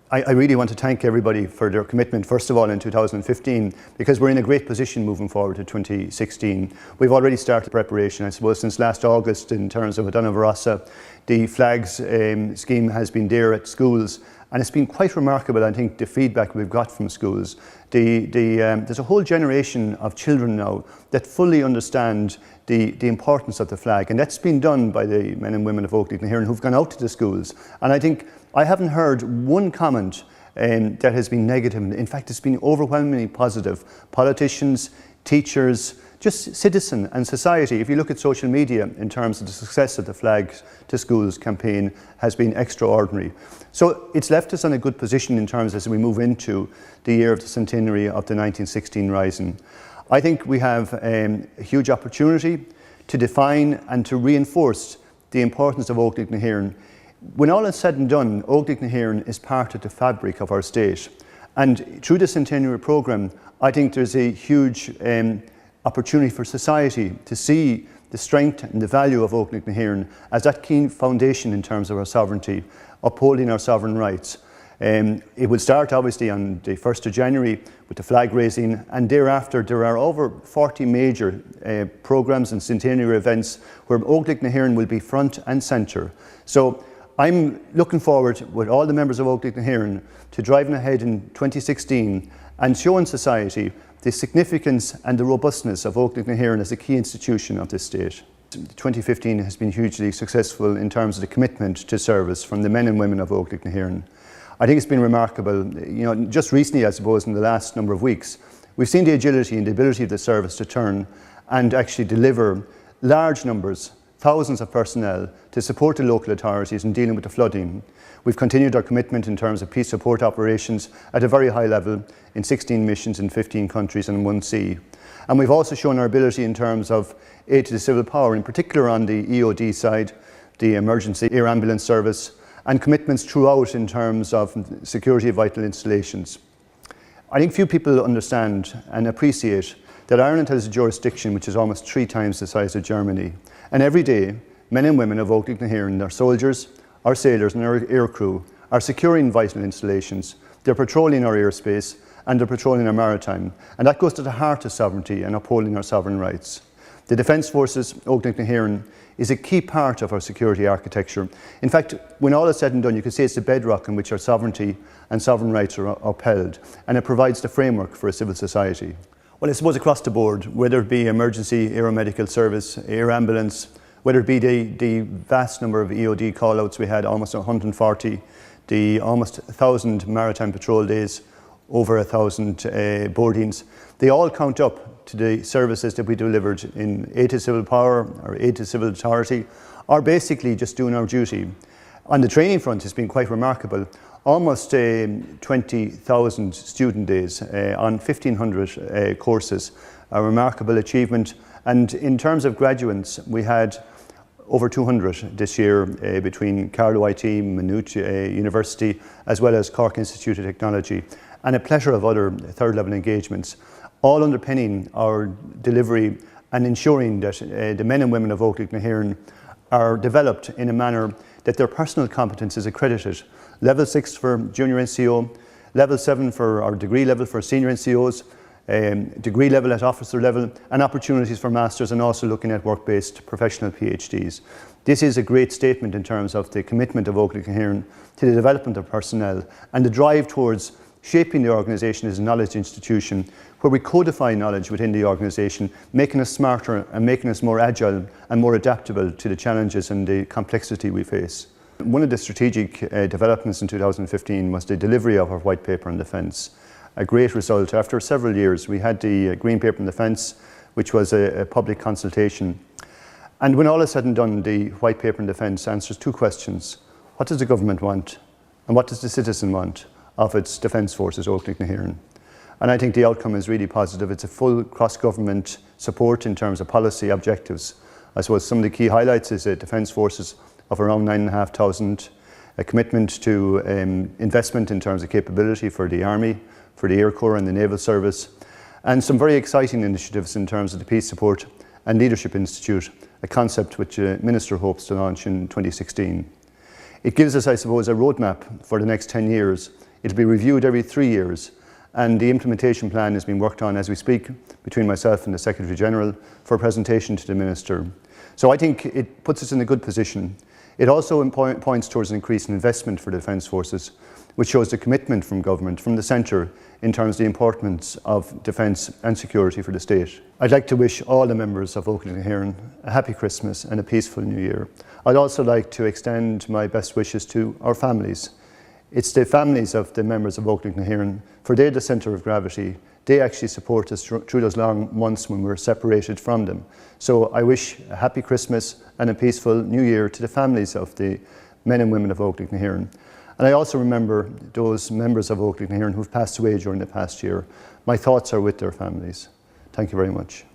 I really want to thank everybody for their commitment, first of all in 2015, because we're in a great position moving forward to 2016. We've already started preparation, I suppose, since last August in terms of Donna Varasa. The flags scheme has been there at schools, and it's been quite remarkable, I think, the feedback we've got from schools. There's a whole generation of children now that fully understand the importance of the flag, and that's been done by the men and women of Oakleigh Nahearn who've gone out to the schools. And I think I haven't heard one comment that has been negative. In fact, it's been overwhelmingly positive. Politicians, teachers, just citizen and society. If you look at social media in terms of the success of the Flags to Schools campaign has been extraordinary. So it's left us in a good position in terms as we move into the year of the centenary of the 1916 Rising. I think we have a huge opportunity to define and to reinforce the importance of Oakleigh Nahearn. When all is said and done, Oakleigh Nahearn is part of the fabric of our state. And through the centenary programme, I think there's a huge opportunity for society to see the strength and the value of Oakleigh Nahearn as that key foundation in terms of our sovereignty, upholding our sovereign rights. It will start obviously on the 1st of January with the flag raising, and thereafter there are over 40 major programmes and centenary events where Oakleigh Nahearn will be front and centre. So I'm looking forward with all the members of Oakleigh Nahearn to driving ahead in 2016 and showing society the significance and the robustness of Oakleigh Nahearn as a key institution of this state. 2015 has been hugely successful in terms of the commitment to service from the men and women of Oakleigh Nahearn. I think it's been remarkable. Just recently, I suppose, in the last number of weeks, we've seen the agility and the ability of the service to turn and actually deliver large numbers, thousands of personnel to support the local authorities in dealing with the flooding. We've continued our commitment in terms of peace support operations at a very high level in 16 missions in 15 countries and 1 sea. And we've also shown our ability in terms of aid to the civil power, in particular on the EOD side, the Emergency Air Ambulance Service, and commitments throughout in terms of security of vital installations. I think few people understand and appreciate that Ireland has a jurisdiction which is almost 3 times the size of Germany. And every day, men and women of Oakleigh Nahearn, our soldiers, our sailors and our aircrew are securing vital installations. They're patrolling our airspace and they're patrolling our maritime. And that goes to the heart of sovereignty and upholding our sovereign rights. The Defence Forces, Oakleigh Nahearn, is a key part of our security architecture. In fact, when all is said and done, you could say it's the bedrock in which our sovereignty and sovereign rights are upheld, and it provides the framework for a civil society. Well, I suppose across the board, whether it be emergency aeromedical service, air ambulance, whether it be the vast number of EOD call-outs we had, almost 140, the almost 1,000 maritime patrol days, over 1,000 boardings, they all count up to the services that we delivered in aid to civil power or aid to civil authority, or basically just doing our duty. On the training front, it's been quite remarkable. Almost 20,000 student days on 1,500 courses, a remarkable achievement. And in terms of graduates, we had over 200 this year between Carlow IT, Maynooth University, as well as Cork Institute of Technology, and a plethora of other third-level engagements, all underpinning our delivery and ensuring that the men and women of Oakleigh Nahearn are developed in a manner that their personal competence is accredited. Level 6 for junior NCO, level 7 for our degree level for senior NCOs, degree level at officer level, and opportunities for masters, and also looking at work-based professional PhDs. This is a great statement in terms of the commitment of Oakleigh Nahearn to the development of personnel and the drive towards shaping the organisation as a knowledge institution where we codify knowledge within the organisation, making us smarter and making us more agile and more adaptable to the challenges and the complexity we face. One of the strategic developments in 2015 was the delivery of our white paper on defence. A great result. After several years, we had the green paper on defence, which was a public consultation. And when all is said and done, the white paper on defence answers 2 questions. What does the government want? And what does the citizen want of its defence forces, Oakleigh Nahearn? And I think the outcome is really positive. It's a full cross-government support in terms of policy objectives. I suppose some of the key highlights is defence forces of around 9,500, a commitment to investment in terms of capability for the Army, for the Air Corps and the Naval Service, and some very exciting initiatives in terms of the Peace Support and Leadership Institute, a concept which the Minister hopes to launch in 2016. It gives us, I suppose, a roadmap for the next 10 years It'll be reviewed every 3 years, and the implementation plan is being worked on as we speak between myself and the Secretary General for presentation to the Minister. So I think it puts us in a good position. It also points towards an increase in investment for the Defence Forces, which shows the commitment from government, from the centre, in terms of the importance of defence and security for the state. I'd like to wish all the members of Oakland-Nahearn a happy Christmas and a peaceful New Year. I'd also like to extend my best wishes to our families. It's the families of the members of Oakland-Nahearn, for they're the centre of gravity. They actually support us through those long months when we're separated from them. So I wish a happy Christmas and a peaceful New Year to the families of the men and women of Oakland-Nahearn. And I also remember those members of Oakland-Nahearn who've passed away during the past year. My thoughts are with their families. Thank you very much.